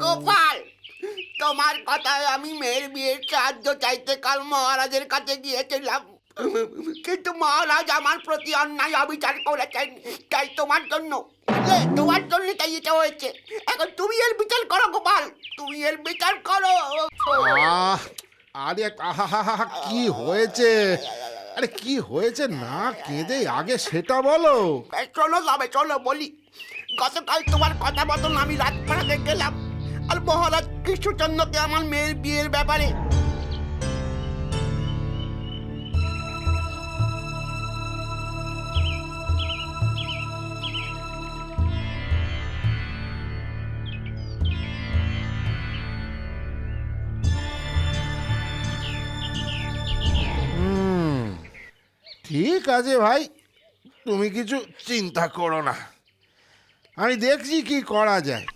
গোপাল, তোমার কথায় আমি মেয়ের বিয়ের সাহায্য চাইতে কাল মহারাজের কাছে গিয়েছিলাম, কিন্তু মহারাজ আমার প্রতি অন্যায় অবিচার করেছেন। তাই তোমার জন্য তাই এটা হয়েছে। এখন তুমি এর বিচার করো গোপাল, তুমি এর বিচার করো। আহ আরে আহা, কি হয়েছে? আরে কি হয়েছে না কেঁদে আগে সেটা বলো। চলো বলি। গতকাল তোমার কথা মতন আমি রাজপাড়াতে গেলাম, আর মহারাজ কৃষ্ণচন্দ্রকে আমার মেয়ের বিয়ের ব্যাপারে ঠিক আছে ভাই, তুমি কিছু চিন্তা করো না, আমি দেখছি কি করা যায়।